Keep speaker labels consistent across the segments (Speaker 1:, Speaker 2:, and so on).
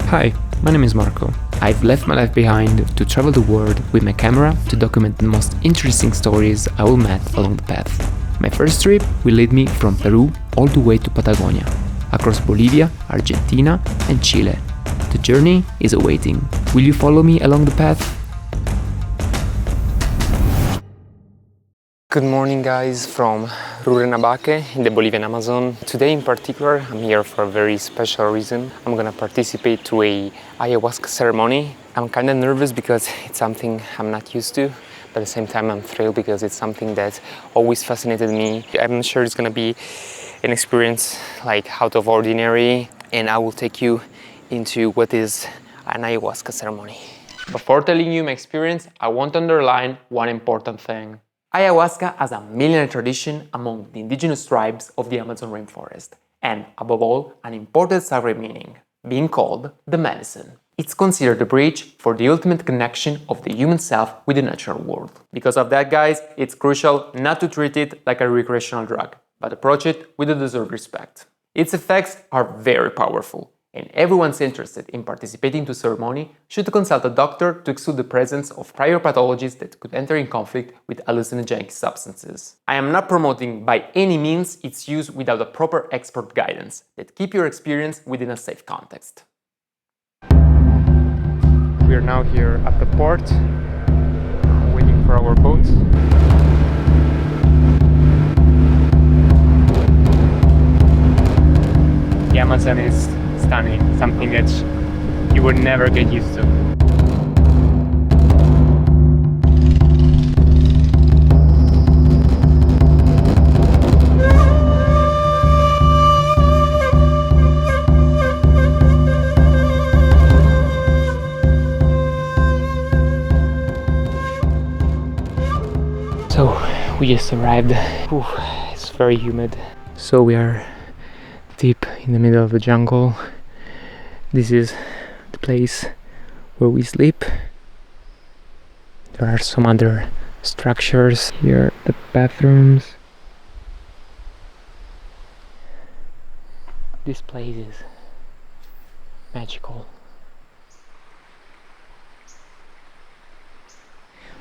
Speaker 1: Hi, my name is Marco. I've left my life behind to travel the world with my camera to document the most interesting stories I will meet along the path. My first trip will lead me from Peru all the way to Patagonia, across Bolivia, Argentina and Chile. The journey is awaiting. Will you follow me along the path? Good morning guys from Rurrenabaque in the Bolivian Amazon. Today in particular I'm here for a very special reason. I'm gonna participate to a Ayahuasca ceremony. I'm kinda nervous because it's something I'm not used to, but at the same time I'm thrilled because it's something that always fascinated me. I'm sure it's gonna be an experience like out of ordinary, and I will take you into what is an Ayahuasca ceremony. Before telling you my experience, I want to underline one important thing. Ayahuasca has a millennial tradition among the indigenous tribes of the Amazon rainforest, and above all, an important sacred meaning, being called the medicine. It's considered a bridge for the ultimate connection of the human self with the natural world. Because of that, guys, it's crucial not to treat it like a recreational drug, but approach it with the deserved respect. Its effects are very powerful, and everyone interested in participating to ceremony should consult a doctor to exclude the presence of prior pathologies that could enter in conflict with hallucinogenic substances. I am not promoting by any means its use without a proper expert guidance that keep your experience within a safe context. We are now here at the port, waiting for our boat. The Amazon is stunning, something that you would never get used to. So we just arrived. Whew, it's very humid. So we are deep in the middle of the jungle. This is the place where we sleep. There are some other structures here, the bathrooms. This place is magical.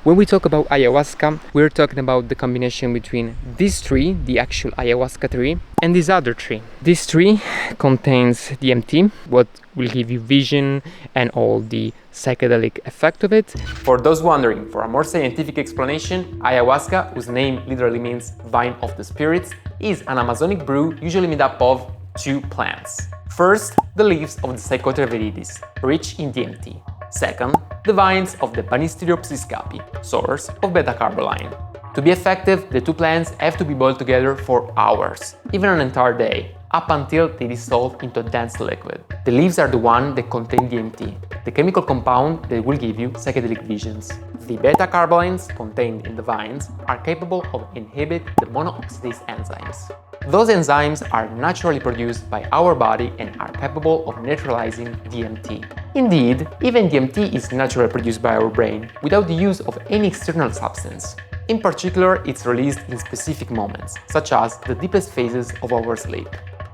Speaker 1: When we talk about ayahuasca, we're talking about the combination between this tree, the actual ayahuasca tree, and this other tree. This tree contains DMT, what will give you vision and all the psychedelic effect of it. For those wondering for a more scientific explanation, ayahuasca, whose name literally means vine of the spirits, is an Amazonic brew usually made up of two plants. First, the leaves of the Psychotria viridis, rich in DMT. Second, the vines of the Banisteriopsis scapi, source of beta-carboline. To be effective, the two plants have to be boiled together for hours, even an entire day, up until they dissolve into a dense liquid. The leaves are the one that contain DMT, the chemical compound that will give you psychedelic visions. The beta-carbolines contained in the vines are capable of inhibit the monooxidase enzymes. Those enzymes are naturally produced by our body and are capable of neutralizing DMT. Indeed, even DMT is naturally produced by our brain without the use of any external substance. In particular, it's released in specific moments, such as the deepest phases of our sleep.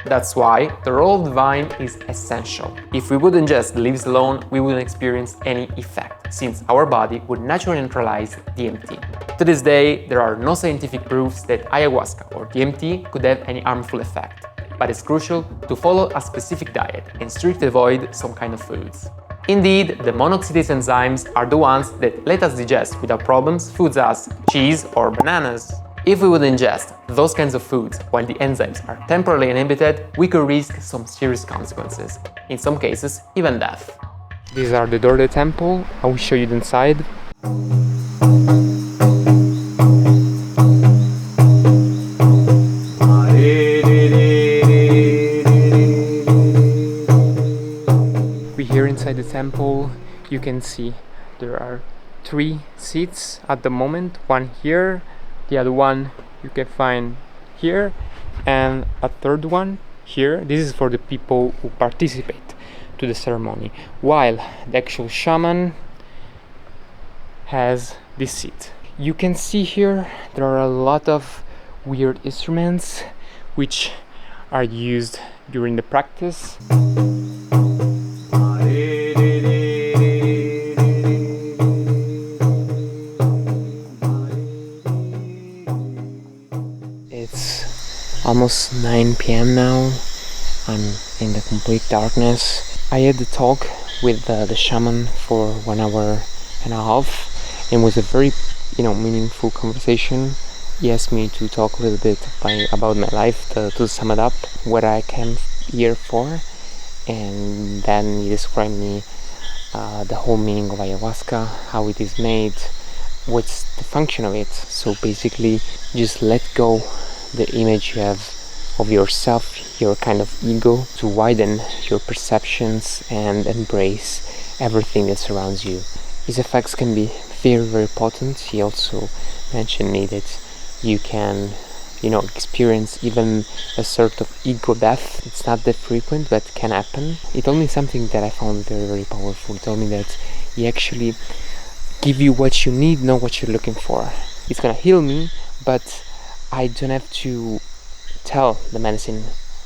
Speaker 1: That's why the role of the vine is essential. If we would ingest the leaves alone, we wouldn't experience any effect, since our body would naturally neutralize DMT. To this day, there are no scientific proofs that ayahuasca or DMT could have any harmful effect, but it's crucial to follow a specific diet and strictly avoid some kind of foods. Indeed, the monooxidase enzymes are the ones that let us digest without problems foods as cheese or bananas. If we would ingest those kinds of foods while the enzymes are temporarily inhibited, we could risk some serious consequences, in some cases even death. These are the door of the temple. I will show you the inside. We're here inside the temple. You can see there are 3 seats at the moment, one here, the other one you can find here, and a third one here. This is for the people who participate to the ceremony, while the actual shaman has this seat. You can see here there are a lot of weird instruments which are used during the practice. It's almost 9 p.m. now. I'm in the complete darkness. I had the talk with the shaman for 1 hour and a half. It was a very, meaningful conversation. He asked me to talk a little bit about my life, to sum it up, what I came here for, and then he described me the whole meaning of ayahuasca, how it is made, what's the function of it. So basically, just let go the image you have of yourself, your kind of ego, to widen your perceptions and embrace everything that surrounds you. His effects can be very, very potent. He also mentioned me that you can, experience even a sort of ego death. It's not that frequent, but can happen. He told me something that I found very, very powerful. He told me that he actually give you what you need, not what you're looking for. It's gonna heal me, but I don't have to tell the medicine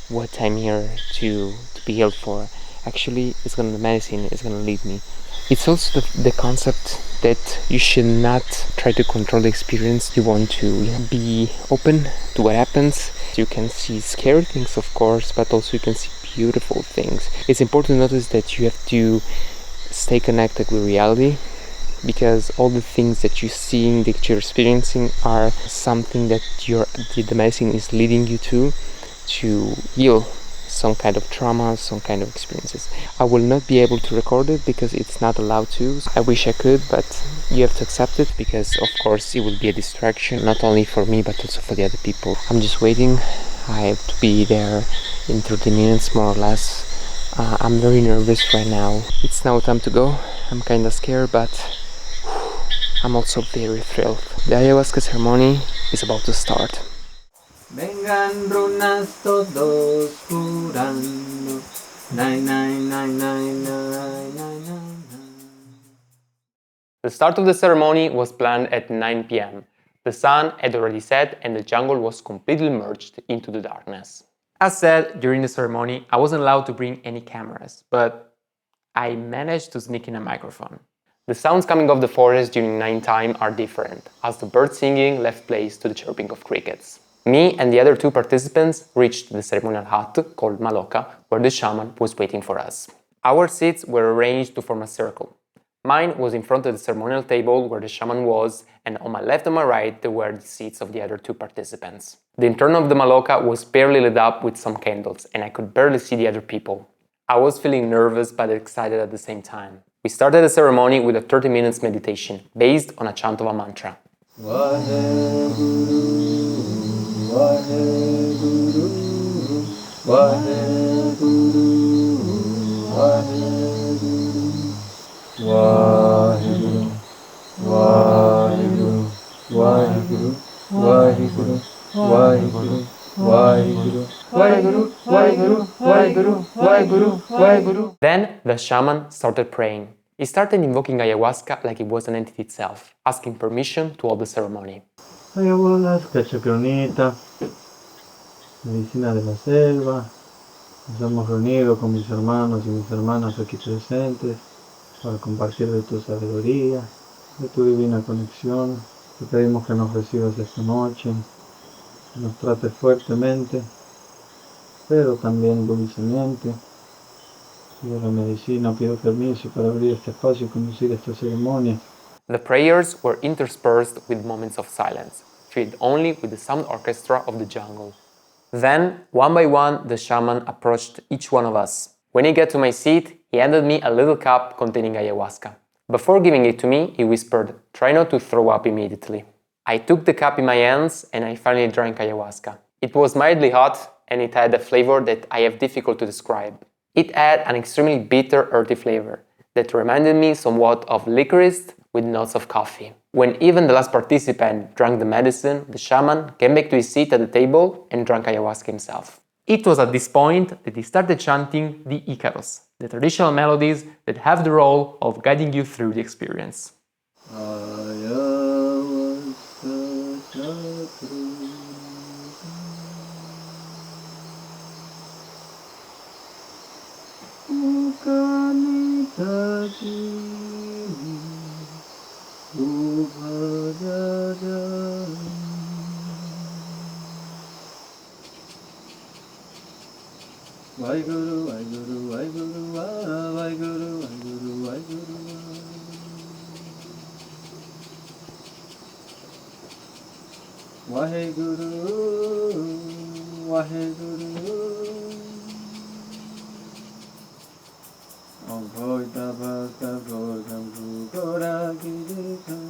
Speaker 1: what I'm here to be healed for. Actually, the medicine is gonna lead me. It's also the concept that you should not try to control the experience. You want to be open to what happens. You can see scary things, of course, but also you can see beautiful things. It's important to notice that you have to stay connected with reality, because all the things that you're seeing, that you're experiencing, are something that the medicine is leading you to heal some kind of trauma, some kind of experiences. I will not be able to record it because it's not allowed to. I wish I could, but you have to accept it, because of course it will be a distraction, not only for me but also for the other people. I'm just waiting. I have to be there in 30 minutes more or less. I'm very nervous right now. It's now time to go. I'm kinda scared, but I'm also very thrilled. The ayahuasca ceremony is about to start.
Speaker 2: Vengan runas todos jurando. Nine, nine, nine, nine, nine, nine, nine.
Speaker 1: The start of the ceremony was planned at 9 p.m. The sun had already set and the jungle was completely merged into the darkness. As said, during the ceremony, I wasn't allowed to bring any cameras, but I managed to sneak in a microphone. The sounds coming off the forest during nighttime are different, as the bird singing left place to the chirping of crickets. Me and the other 2 participants reached the ceremonial hut called Maloka, where the shaman was waiting for us. Our seats were arranged to form a circle. Mine was in front of the ceremonial table where the shaman was, and on my left and my right there were the seats of the other 2 participants. The internal of the Maloka was barely lit up with some candles, and I could barely see the other people. I was feeling nervous but excited at the same time. We started the ceremony with a 30 minutes meditation based on a chant of a mantra. Then the shaman started praying. He started invoking ayahuasca like it was an entity itself, asking permission to hold the ceremony.
Speaker 2: Ayahuasca, chacronita, medicina de la selva. Nos hemos reunido con mis hermanos y mis hermanas aquí presentes para compartir de tu sabiduría, de tu divina conexión. Te pedimos que nos recibas esta noche, que nos trates fuertemente, pero también dulcemente. Pido la medicina, pido permiso para abrir este espacio y conducir esta ceremonia.
Speaker 1: The prayers were interspersed with moments of silence, filled only with the sound orchestra of the jungle. Then, one by one, the shaman approached each one of us. When he got to my seat, he handed me a little cup containing ayahuasca. Before giving it to me, he whispered, "Try not to throw up immediately." I took the cup in my hands and I finally drank ayahuasca. It was mildly hot and it had a flavor that I have difficult to describe. It had an extremely bitter, earthy flavor that reminded me somewhat of licorice with notes of coffee. When even the last participant drank the medicine, the shaman came back to his seat at the table and drank ayahuasca himself. It was at this point that he started chanting the Icaros, the traditional melodies that have the role of guiding you through the experience.
Speaker 2: Vaheguru, Vaheguru, Vaheguru, Vaheguru, Vaheguru, Vaheguru. Vaheguru, Vaheguru. Om Bhoita Bhakta Bhodam Bhugora Giritam.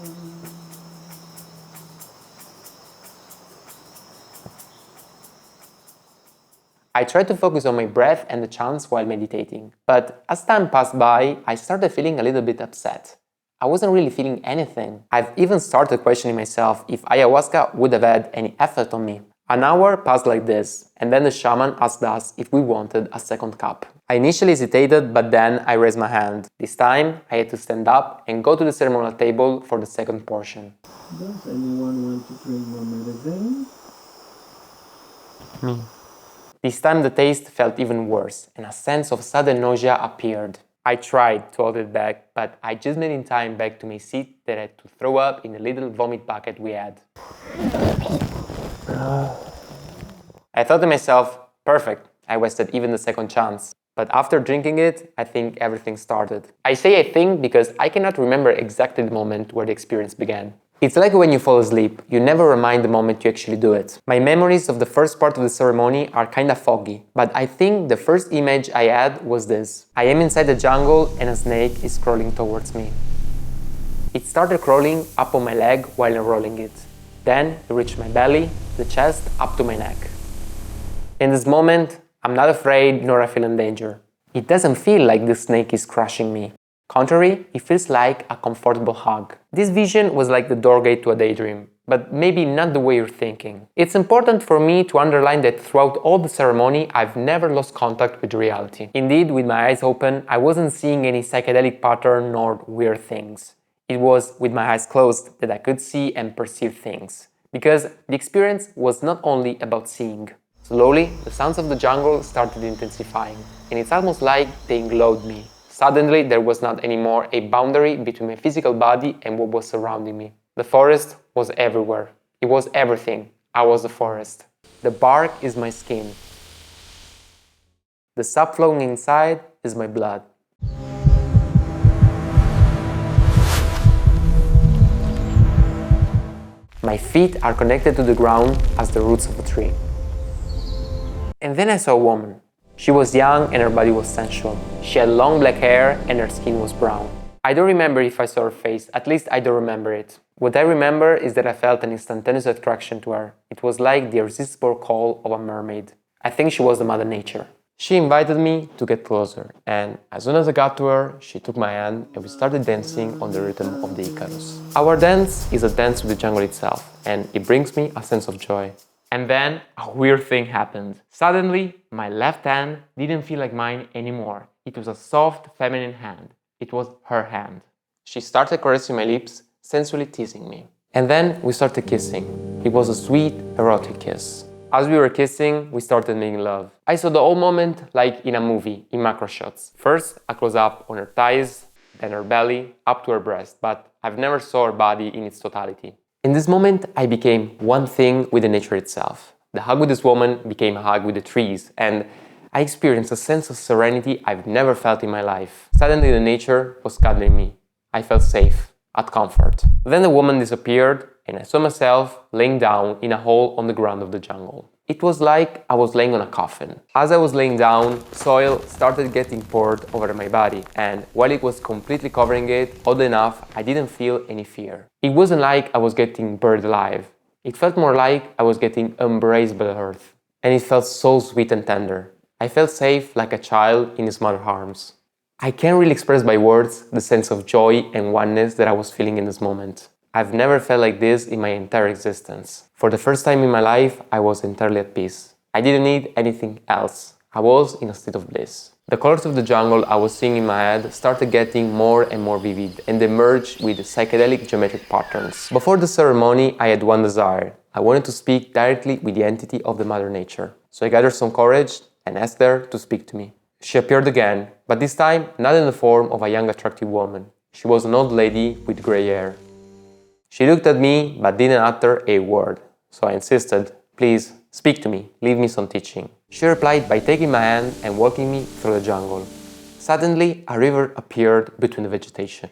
Speaker 1: I tried to focus on my breath and the chants while meditating, but as time passed by, I started feeling a little bit upset. I wasn't really feeling anything. I've even started questioning myself if ayahuasca would have had any effect on me. An hour passed like this, and then the shaman asked us if we wanted a second cup. I initially hesitated, but then I raised my hand. This time, I had to stand up and go to the ceremonial table for the second portion.
Speaker 2: Does anyone want to drink more medicine?
Speaker 1: Me. This time the taste felt even worse, and a sense of sudden nausea appeared. I tried to hold it back, but I just made in time back to my seat that I had to throw up in the little vomit bucket we had. I thought to myself, perfect, I wasted even the second chance. But after drinking it, I think everything started. I say I think because I cannot remember exactly the moment where the experience began. It's like when you fall asleep, you never remind the moment you actually do it. My memories of the first part of the ceremony are kinda foggy, but I think the first image I had was this. I am inside the jungle and a snake is crawling towards me. It started crawling up on my leg while unrolling it. Then it reached my belly, the chest, up to my neck. In this moment, I'm not afraid nor I feel in danger. It doesn't feel like the snake is crushing me. Contrary, it feels like a comfortable hug. This vision was like the doorway to a daydream, but maybe not the way you're thinking. It's important for me to underline that throughout all the ceremony, I've never lost contact with reality. Indeed, with my eyes open, I wasn't seeing any psychedelic pattern nor weird things. It was with my eyes closed that I could see and perceive things, because the experience was not only about seeing. Slowly, the sounds of the jungle started intensifying, and it's almost like they englobed me. Suddenly, there was not anymore a boundary between my physical body and what was surrounding me. The forest was everywhere. It was everything. I was the forest. The bark is my skin. The sap flowing inside is my blood. My feet are connected to the ground as the roots of a tree. And then I saw a woman. She was young and her body was sensual. She had long black hair and her skin was brown. I don't remember if I saw her face, at least I don't remember it. What I remember is that I felt an instantaneous attraction to her. It was like the irresistible call of a mermaid. I think she was the Mother Nature. She invited me to get closer, and as soon as I got to her, she took my hand and we started dancing on the rhythm of the Icarus. Our dance is a dance with the jungle itself, and it brings me a sense of joy. And then a weird thing happened. Suddenly, my left hand didn't feel like mine anymore. It was a soft, feminine hand. It was her hand. She started caressing my lips, sensually teasing me. And then we started kissing. It was a sweet, erotic kiss. As we were kissing, we started making love. I saw the whole moment like in a movie, in macro shots. First, a close-up on her thighs, then her belly, up to her breast, but I've never saw her body in its totality. In this moment, I became one thing with the nature itself. The hug with this woman became a hug with the trees, and I experienced a sense of serenity I've never felt in my life. Suddenly, the nature was cuddling me. I felt safe, at comfort. Then the woman disappeared, and I saw myself laying down in a hole on the ground of the jungle. It was like I was laying on a coffin. As I was laying down, soil started getting poured over my body, and while it was completely covering it, odd enough, I didn't feel any fear. It wasn't like I was getting buried alive. It felt more like I was getting embraced by the earth. And it felt so sweet and tender. I felt safe like a child in his mother's arms. I can't really express by words the sense of joy and oneness that I was feeling in this moment. I've never felt like this in my entire existence. For the first time in my life, I was entirely at peace. I didn't need anything else. I was in a state of bliss. The colors of the jungle I was seeing in my head started getting more and more vivid and emerged with psychedelic geometric patterns. Before the ceremony, I had one desire. I wanted to speak directly with the entity of the Mother Nature. So I gathered some courage and asked her to speak to me. She appeared again, but this time not in the form of a young attractive woman. She was an old lady with grey hair. She looked at me but didn't utter a word, so I insisted, "Please, speak to me, leave me some teaching." She replied by taking my hand and walking me through the jungle. Suddenly, a river appeared between the vegetation.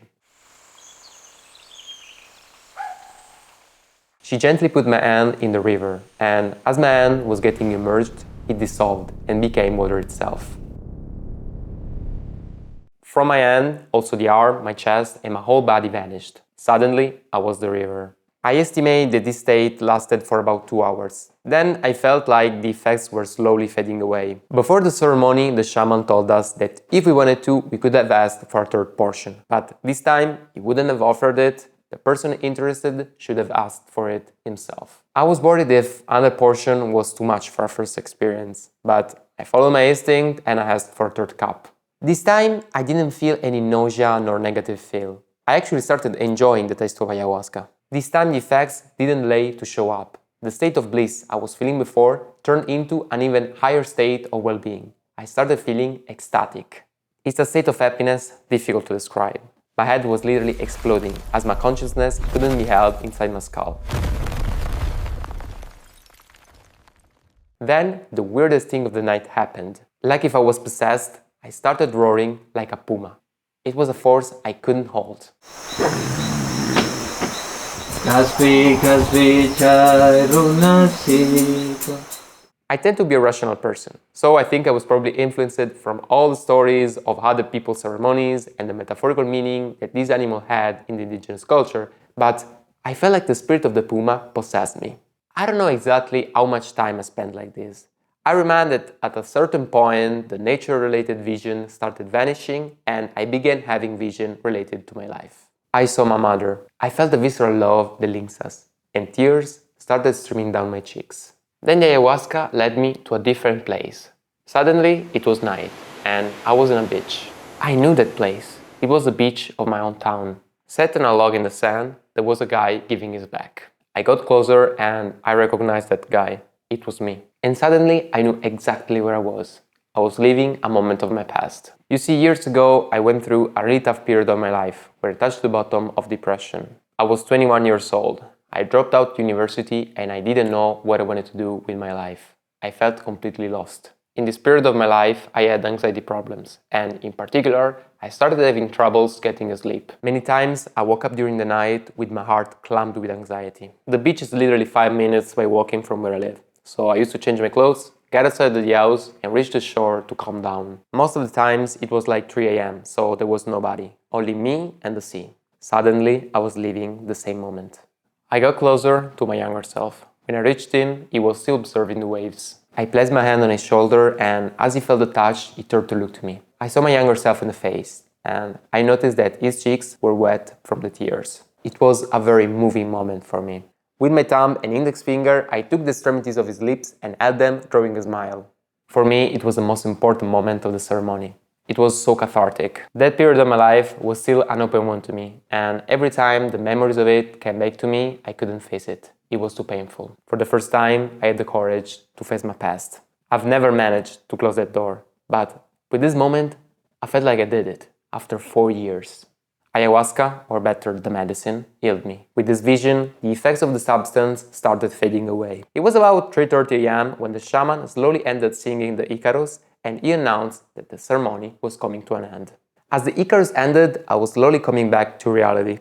Speaker 1: She gently put my hand in the river, and as my hand was getting immersed, it dissolved and became water itself. From my hand, also the arm, my chest, and my whole body vanished. Suddenly, I was the river. I estimate that this state lasted for about 2 hours. Then I felt like the effects were slowly fading away. Before the ceremony, the shaman told us that if we wanted to, we could have asked for a third portion. But this time, he wouldn't have offered it. The person interested should have asked for it himself. I was worried if another portion was too much for a first experience, but I followed my instinct and I asked for a third cup. This time, I didn't feel any nausea nor negative feel. I actually started enjoying the taste of ayahuasca. This time the effects didn't delay to show up. The state of bliss I was feeling before turned into an even higher state of well-being. I started feeling ecstatic. It's a state of happiness difficult to describe. My head was literally exploding as my consciousness couldn't be held inside my skull. Then the weirdest thing of the night happened. Like if I was possessed, I started roaring like a puma. It was a force I couldn't hold. I tend to be a rational person, so I think I was probably influenced from all the stories of other people's ceremonies and the metaphorical meaning that this animal had in the indigenous culture, but I felt like the spirit of the puma possessed me. I don't know exactly how much time I spent like this. I remember that at a certain point, the nature-related vision started vanishing and I began having vision related to my life. I saw my mother. I felt the visceral love that links us, and tears started streaming down my cheeks. Then the ayahuasca led me to a different place. Suddenly, it was night and I was on a beach. I knew that place. It was the beach of my own town. Set on a log in the sand, there was a guy giving his back. I got closer and I recognized that guy. It was me. And suddenly, I knew exactly where I was. I was living a moment of my past. You see, years ago, I went through a really tough period of my life where I touched the bottom of depression. I was 21 years old. I dropped out university and I didn't know what I wanted to do with my life. I felt completely lost. In this period of my life, I had anxiety problems, and in particular, I started having troubles getting asleep. Many times, I woke up during the night with my heart clamped with anxiety. The beach is literally 5 minutes by walking from where I live. So I used to change my clothes, get outside of the house and reach the shore to calm down. Most of the times it was like 3 a.m, so there was nobody, only me and the sea. Suddenly I was living the same moment. I got closer to my younger self. When I reached him, he was still observing the waves. I placed my hand on his shoulder and as he felt the touch, he turned to look to me. I saw my younger self in the face and I noticed that his cheeks were wet from the tears. It was a very moving moment for me. With my thumb and index finger, I took the extremities of his lips and held them, drawing a smile. For me, it was the most important moment of the ceremony. It was so cathartic. That period of my life was still an open one to me, and every time the memories of it came back to me, I couldn't face it. It was too painful. For the first time, I had the courage to face my past. I've never managed to close that door, but with this moment, I felt like I did it, after 4 years. Ayahuasca, or better, the medicine, healed me. With this vision, the effects of the substance started fading away. It was about 3:30 a.m. when the shaman slowly ended singing the Icarus and he announced that the ceremony was coming to an end. As the Icarus ended, I was slowly coming back to reality.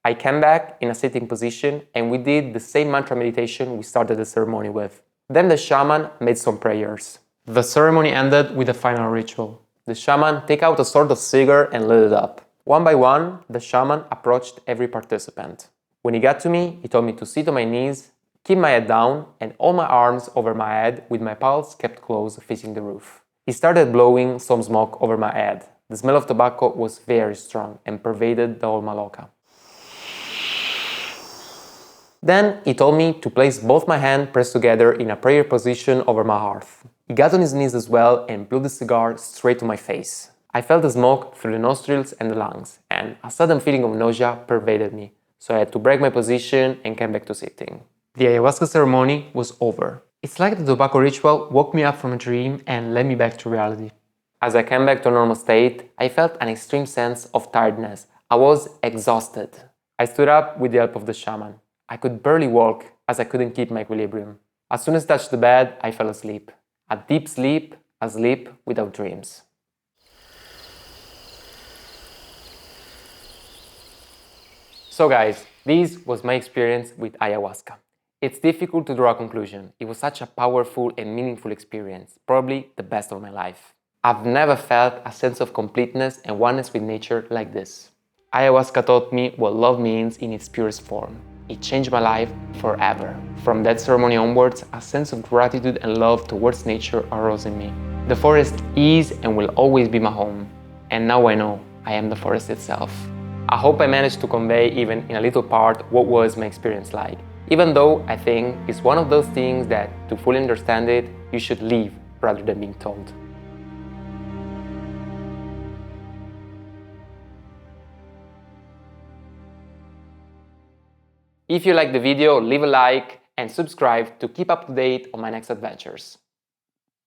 Speaker 1: I came back in a sitting position and we did the same mantra meditation we started the ceremony with. Then the shaman made some prayers. The ceremony ended with a final ritual. The shaman took out a sort of cigar and lit it up. One by one, the shaman approached every participant. When he got to me, he told me to sit on my knees, keep my head down, and hold my arms over my head with my palms kept closed facing the roof. He started blowing some smoke over my head. The smell of tobacco was very strong and pervaded the whole maloca. Then he told me to place both my hands pressed together in a prayer position over my heart. He got on his knees as well and blew the cigar straight to my face. I felt the smoke through the nostrils and the lungs, and a sudden feeling of nausea pervaded me, so I had to break my position and came back to sitting. The ayahuasca ceremony was over. It's like the tobacco ritual woke me up from a dream and led me back to reality. As I came back to a normal state, I felt an extreme sense of tiredness. I was exhausted. I stood up with the help of the shaman. I could barely walk as I couldn't keep my equilibrium. As soon as I touched the bed, I fell asleep. A deep sleep, a sleep without dreams. So guys, this was my experience with ayahuasca. It's difficult to draw a conclusion. It was such a powerful and meaningful experience, probably the best of my life. I've never felt a sense of completeness and oneness with nature like this. Ayahuasca taught me what love means in its purest form. It changed my life forever. From that ceremony onwards, a sense of gratitude and love towards nature arose in me. The forest is and will always be my home. And now I know I am the forest itself. I hope I managed to convey even in a little part what was my experience like. Even though I think it's one of those things that, to fully understand it, you should live rather than being told. If you liked the video, leave a like and subscribe to keep up to date on my next adventures.